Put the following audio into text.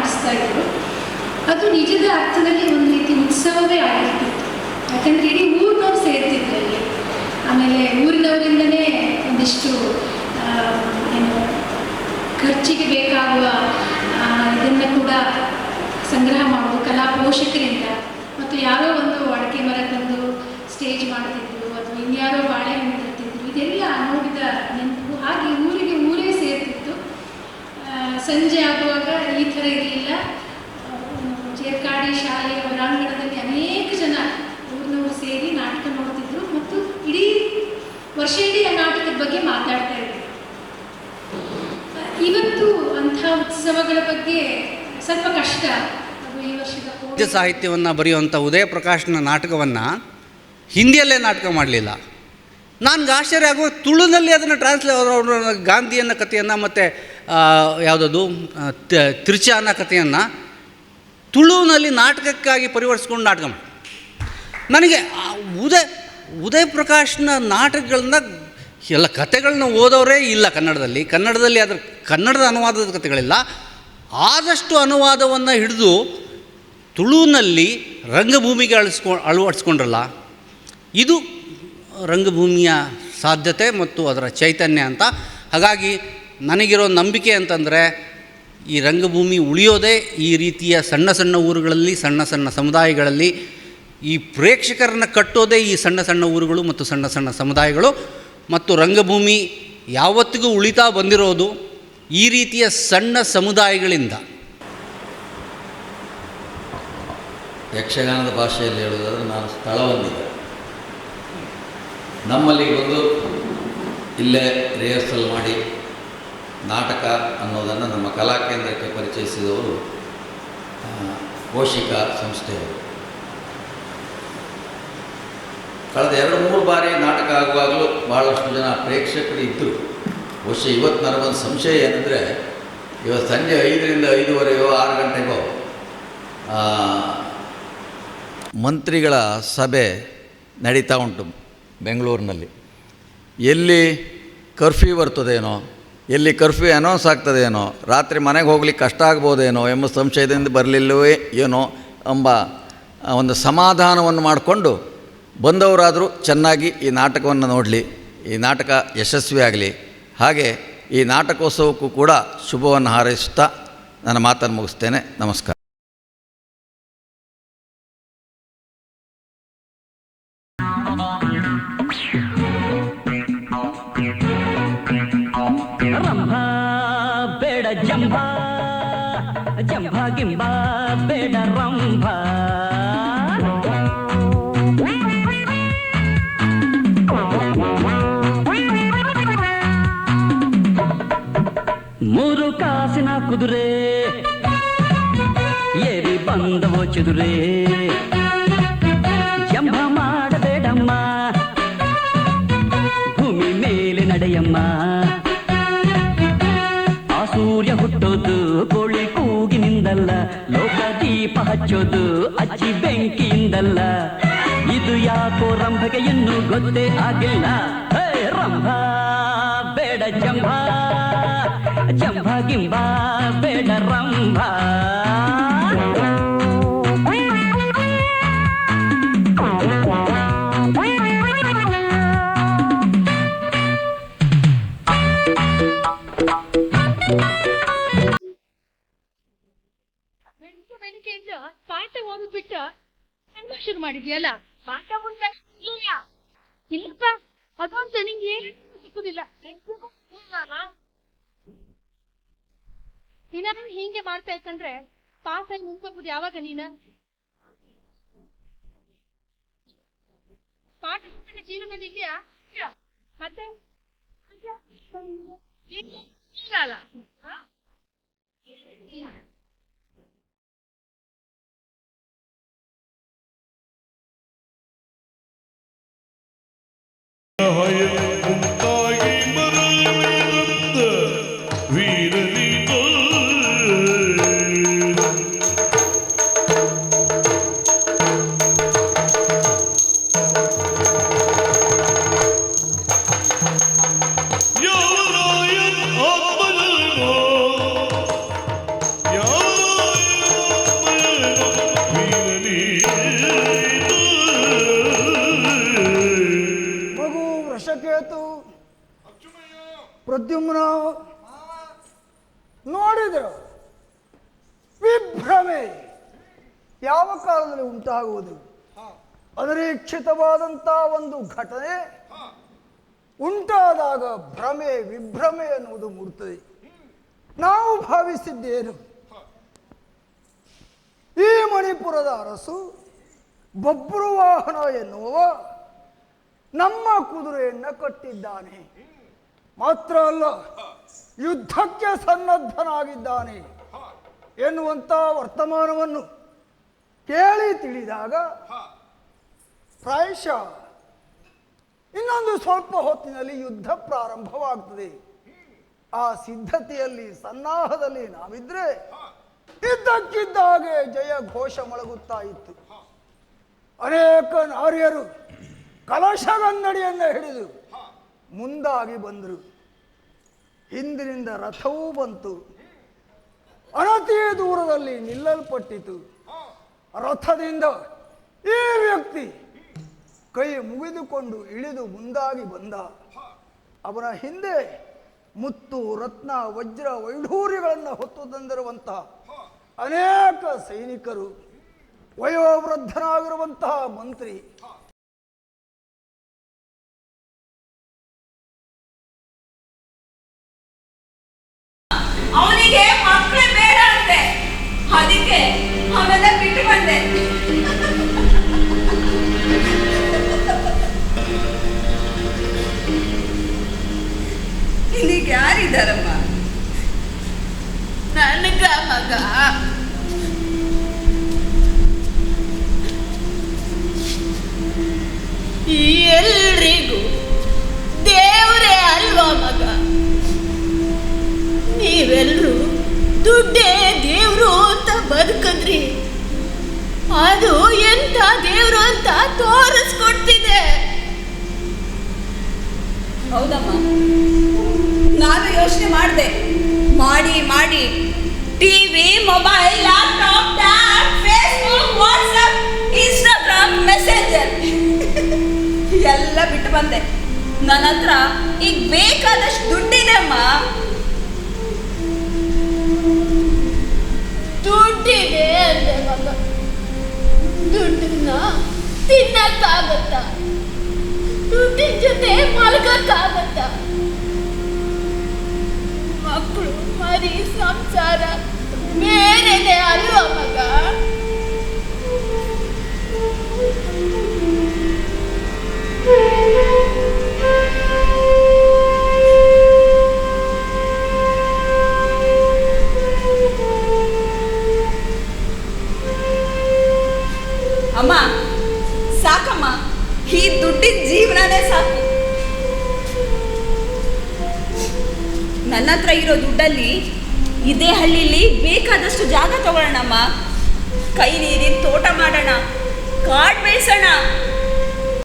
ಮಾಡಿಸ್ತಾ ಇದ್ರು. ಅದು ನಿಜದ ಅರ್ಥದಲ್ಲಿ ಒಂದು ರೀತಿ ಉತ್ಸವವೇ ಆಗಿರ್ತಿತ್ತು. ಯಾಕಂದರೆ ಇಡೀ ಊರಿನವ್ರು ಸೇರ್ತಿದ್ರು ಅಲ್ಲಿ. ಆಮೇಲೆ ಊರಿನವರಿಂದನೇ ಒಂದಿಷ್ಟು ಏನು ಖರ್ಚಿಗೆ ಬೇಕಾಗುವ ಇದನ್ನು ಕೂಡ ಸಂಗ್ರಹ ಮಾಡೋದು ಕಲಾ ಪೋಷಕರಿಂದ. ಮತ್ತು ಯಾರೋ ಒಂದು ಅಡಿಕೆ ಮರ ತಂದು ಸ್ಟೇಜ್ ಮಾಡ್ತಿದ್ರು ಅಥವಾ ಇನ್ಯಾರೋ ಬಾಳೆಹಣ್ಣು ತರ್ತಿದ್ರು. ಇದೆಲ್ಲ ನೋಡಿದ ನೆನಪು. ಹಾಗೆ ಊರಿಗೆ ಊರೇ ಸೇರ್ತಿತ್ತು. ಸಂಜೆ ಆಗುವಾಗ ಈ ಥರ ಇರಲಿಲ್ಲ. ಚೇರ್ಕಾಡಿ ಶಾಲೆಯ ಹೊರಾಂಗಣದಲ್ಲಿ ಅನೇಕ ಜನ ಊರಿನವರು ಸೇರಿ ನಾಟಕ ನೋಡ್ತಿದ್ರು ಮತ್ತು ಇಡೀ ವರ್ಷ ಇಡೀ ಆ ನಾಟಕದ ಬಗ್ಗೆ ಮಾತಾಡ್ತಾ ಇದ್ರು. ಇವತ್ತು ಅಂಥ ಉತ್ಸವಗಳ ಬಗ್ಗೆ ಸ್ವಲ್ಪ ಕಷ್ಟ. ಅದು ಈ ವರ್ಷದ ಸಾಹಿತ್ಯವನ್ನು ಬರೆಯುವಂಥ ಉದಯ ಪ್ರಕಾಶ್ನ ನಾಟಕವನ್ನು ಹಿಂದಿಯಲ್ಲೇ ನಾಟಕ ಮಾಡಲಿಲ್ಲ. ನನಗೆ ಆಶ್ಚರ್ಯ ಆಗುವ ತುಳುನಲ್ಲಿ ಅದನ್ನು ಗಾಂಧಿಯನ್ನ ಕಥೆಯನ್ನು ಮತ್ತು ಯಾವುದದು ತಿರ್ಚಾ ಅನ್ನೋ ಕಥೆಯನ್ನು ತುಳುವಿನಲ್ಲಿ ನಾಟಕಕ್ಕಾಗಿ ಪರಿವರ್ತಿಸ್ಕೊಂಡು ನಾಟಕ ಮಾಡಿ. ನನಗೆ ಉದಯ ಪ್ರಕಾಶ್ನ ನಾಟಕಗಳನ್ನ ಎಲ್ಲ ಕಥೆಗಳನ್ನ ಓದೋರೇ ಇಲ್ಲ ಕನ್ನಡದಲ್ಲಿ ಅದರ ಕನ್ನಡದ ಅನುವಾದದ ಕಥೆಗಳಿಲ್ಲ. ಆದಷ್ಟು ಅನುವಾದವನ್ನು ಹಿಡಿದು ತುಳುವಿನಲ್ಲಿ ರಂಗಭೂಮಿಗೆ ಅಳವಡಿಸ್ಕೊಂಡ್ರಲ್ಲ, ಇದು ರಂಗಭೂಮಿಯ ಸಾಧ್ಯತೆ ಮತ್ತು ಅದರ ಚೈತನ್ಯ ಅಂತ. ಹಾಗಾಗಿ ನನಗಿರೋ ನಂಬಿಕೆ ಅಂತಂದರೆ ಈ ರಂಗಭೂಮಿ ಉಳಿಯೋದೇ ಈ ರೀತಿಯ ಸಣ್ಣ ಸಣ್ಣ ಊರುಗಳಲ್ಲಿ, ಸಣ್ಣ ಸಣ್ಣ ಸಮುದಾಯಗಳಲ್ಲಿ. ಈ ಪ್ರೇಕ್ಷಕರನ್ನು ಕಟ್ಟೋದೇ ಈ ಸಣ್ಣ ಸಣ್ಣ ಊರುಗಳು ಮತ್ತು ಸಣ್ಣ ಸಣ್ಣ ಸಮುದಾಯಗಳು. ಮತ್ತು ರಂಗಭೂಮಿ ಯಾವತ್ತಿಗೂ ಉಳಿತಾ ಬಂದಿರೋದು ಈ ರೀತಿಯ ಸಣ್ಣ ಸಮುದಾಯಗಳಿಂದ. ಯಕ್ಷಗಾನದ ಭಾಷೆಯಲ್ಲಿ ಹೇಳೋದಾದರೆ ನಾನು ಸ್ಥಳವೊಂದಿದೆ. ನಮ್ಮಲ್ಲಿ ಬಂದು ಇಲ್ಲೇ ರಿಹರ್ಸಲ್ ಮಾಡಿ ನಾಟಕ ಅನ್ನೋದನ್ನು ನಮ್ಮ ಕಲಾ ಕೇಂದ್ರಕ್ಕೆ ಪರಿಚಯಿಸಿದವರು ಪೋಷಿಕಾ ಸಂಸ್ಥೆಯವರು. ಕಳೆದ 2-3 ಬಾರಿ ನಾಟಕ ಆಗುವಾಗಲೂ ಭಾಳಷ್ಟು ಜನ ಪ್ರೇಕ್ಷಕರು ಇದ್ದರು. ಬಹುಶಃ ಇವತ್ತು ನನಗೊಂದು ಸಂಶಯ ಏನಂದರೆ, ಇವತ್ತು ಸಂಜೆ 5ರಿಂದ 5:30 6 ಗಂಟೆಗೋ ಮಂತ್ರಿಗಳ ಸಭೆ ನಡೀತಾ ಉಂಟು ಬೆಂಗಳೂರಿನಲ್ಲಿ. ಎಲ್ಲಿ ಕರ್ಫ್ಯೂ ಬರ್ತದೇನೋ, ಎಲ್ಲಿ ಕರ್ಫ್ಯೂ ಅನೌನ್ಸ್ ಆಗ್ತದೇನೋ, ರಾತ್ರಿ ಮನೆಗೆ ಹೋಗ್ಲಿಕ್ಕೆ ಕಷ್ಟ ಆಗ್ಬೋದೇನೋ ಎಂಬ ಸಂಶಯದಿಂದ ಬರಲಿಲ್ಲವೇ ಏನೋ ಎಂಬ ಒಂದು ಸಮಾಧಾನವನ್ನು ಮಾಡಿಕೊಂಡು ಬಂದವರಾದರೂ ಚೆನ್ನಾಗಿ ಈ ನಾಟಕವನ್ನು ನೋಡಲಿ, ಈ ನಾಟಕ ಯಶಸ್ವಿಯಾಗಲಿ. ಹಾಗೆ ಈ ನಾಟಕೋತ್ಸವಕ್ಕೂ ಕೂಡ ಶುಭವನ್ನು ಹಾರೈಸುತ್ತಾ ನನ್ನ ಮಾತನ್ನು ಮುಗಿಸ್ತೇನೆ. ನಮಸ್ಕಾರ. ಬೇಡ ಜಂಭ ಜಂಭ ಗಿಂಬ ಬೇಡ ರಂಭ. ಮೂರು ಕಾಸಿನ ಕುದುರೆ ಏರಿ ಬಂದವೋ ಚದುರೆ. ಜಂಭ ಮಾಡಬೇಡಮ್ಮ, ಭೂಮಿ ಮೇಲೆ ನಡೆಯಮ್ಮ. ಆ ಸೂರ್ಯ ಹುಟ್ಟೋದು ಕೋಳಿ ಕೂಗಿನಿಂದಲ್ಲ, ಲೋಕ ದೀಪ ಹಚ್ಚೋದು ಅಜ್ಜಿ ಬೆಂಕಿಯಿಂದಲ್ಲ. ಇದು ಯಾಕೋ ರಂಭಗೆ ಇನ್ನೂ ಗೊತ್ತೇ ಆಗಿಲ್ಲ. ರಂಭ ಬೇಡ ಜಂಭ ಜಂಭ ಗಿಂಬ ಬೇಡ ರಂಭ. ಬೆಳಿಗ್ಗೆಯಿಂದ ಪಾಠ ಓದ್ಬಿಟ್ಟು ಶುರು ಮಾಡಿದ್ಯಲ್ಲ, ಪಾಠ ಮುಂದೆ ಇಲ್ಲಪ್ಪ ಅದಂತ ನಿಂಗೆ ಏನು ಸಿಕ್ಕುದಿಲ್ಲ. ದಿನ ಹೀಗೆ ಮಾಡ್ತಾ ಇತ್ತಂದ್ರೆ ಪಾಸ್ ಆಗಿ ಮುಂದ್ಕೋಬಹುದು. ಯಾವಾಗ ನೀನ ಪಾಠ ಜೀವನದಲ್ಲಿ ಇದೆಯಾ? ಮತ್ತೆ Yeah. ಪ್ರದ್ಯುಮ್ನ ನೋಡಿದರು ವಿಭ್ರಮೆ ಯಾವ ಕಾಲದಲ್ಲಿ ಉಂಟಾಗುವುದು? ಅನಿರೀಕ್ಷಿತವಾದಂಥ ಒಂದು ಘಟನೆ ಉಂಟಾದಾಗ ಭ್ರಮೆ ವಿಭ್ರಮೆ ಎನ್ನುವುದು ಮೂಡುತ್ತದೆ. ನಾವು ಭಾವಿಸಿದ್ದೇನು, ಈ ಮಣಿಪುರದ ಅರಸು ಬಬ್ರುವಾಹನ ಎನ್ನುವ ನಮ್ಮ ಕುದುರೆಯನ್ನು ಕಟ್ಟಿದ್ದಾನೆ, ಮಾತ್ರ ಅಲ್ಲ ಯುದ್ಧಕ್ಕೆ ಸನ್ನದ್ಧನಾಗಿದ್ದಾನೆ ಎನ್ನುವಂಥ ವರ್ತಮಾನವನ್ನು ಕೇಳಿ ತಿಳಿದಾಗ ಪ್ರಾಯಶಃ ಇನ್ನೊಂದು ಸ್ವಲ್ಪ ಹೊತ್ತಿನಲ್ಲಿ ಯುದ್ಧ ಪ್ರಾರಂಭವಾಗ್ತದೆ. ಆ ಸಿದ್ಧತೆಯಲ್ಲಿ ಸನ್ನಾಹದಲ್ಲಿ ನಾವಿದ್ರೆ ಇದ್ದಕ್ಕಿದ್ದಾಗೆ ಜಯ ಘೋಷ ಮೊಳಗುತ್ತಾ ಇತ್ತು. ಅನೇಕ ನಾರಿಯರು ಕಲಶಗನ್ನಡಿಯನ್ನು ಹಿಡಿದು ಮುಂದಾಗಿ ಬಂದರು. ಹಿಂದಿನಿಂದ ರಥವೂ ಬಂತು, ಅನತಿ ದೂರದಲ್ಲಿ ನಿಲ್ಲಲ್ಪಟ್ಟಿತು. ರಥದಿಂದ ಈ ವ್ಯಕ್ತಿ ಕೈ ಮುಗಿದುಕೊಂಡು ಇಳಿದು ಮುಂದಾಗಿ ಬಂದ. ಅವನ ಹಿಂದೆ ಮುತ್ತು ರತ್ನ ವಜ್ರ ವೈಢೂರ್ಯಗಳನ್ನು ಹೊತ್ತು ತಂದಿರುವಂತಹ ಅನೇಕ ಸೈನಿಕರು, ವಯೋವೃದ್ಧನಾಗಿರುವಂತಹ ಮಂತ್ರಿ, ಅವನಿಗೆ ಮಕ್ಕಳೇ ಬೇಡ ಅಂತೆ, ಅದಕ್ಕೆ ಅವನ ಬಿಟ್ಟು ಬಂದೆ. ಇಲ್ಲಿಗೆ ಯಾರಿದ್ದಾರಮ್ಮ? ನನಗ ಮಗ ಎಲ್ರಿಗೂ ದೇವರೇ ಅಲ್ವಾ ಮಗ? ನೀವೆಲ್ಲರೂ ದುಡ್ಡೇ ದೇವ್ರು ಅಂತ ಬದುಕದ್ರಿ, ಅದು ಎಂತ ದೇವ್ರು ಅಂತ ತೋರಿಸ್ಕೊಡ್ತಿದೆ. ಹೌದಮ್ಮ, ನಾನು ಯೋಚನೆ ಮಾಡಿದೆ, ಮಾಡಿ TV, mobile, laptop, tab, Facebook, WhatsApp, Instagram, messenger ಎಲ್ಲ ಬಿಟ್ಟು ಬಂದೆ. ನನ್ನ ಹತ್ರ ಈಗ ಬೇಕಾದಷ್ಟು ದುಡ್ಡಿದೆ ಅಮ್ಮ. ದುಡ್ಡಿದೆ ಅಂದೆ ಮಗ, ದುಡ್ಡನ್ನ ತಿನ್ನಕ್ಕಾಗತ್ತ? ದುಡ್ಡಿನ ಜೊತೆ ಮಲಗಕ್ಕಾಗತ್ತ? ಮಕ್ಕಳು ಮರಿ ಸಂಸಾರ ಬೇರೆನೆ ಅಲ್ವಾ ಮಗ? ಅಮ್ಮ ಸಾಕಮ್ಮ, ಈ ದುಡ್ಡಿನ ಜೀವನನೇ ಸಾಕು. ನನ್ನ ಹತ್ರ ಇರೋ ದುಡ್ಡಲ್ಲಿ ಇದೇ ಹಳ್ಳಿಲಿ ಬೇಕಾದಷ್ಟು ಜಾಗ ತಗೊಳ್ಳೋಣಮ್ಮ, ಕೈ ನೀರಿನ ತೋಟ ಮಾಡೋಣ, ಕಾಡು ಬೆಳೆಸೋಣ,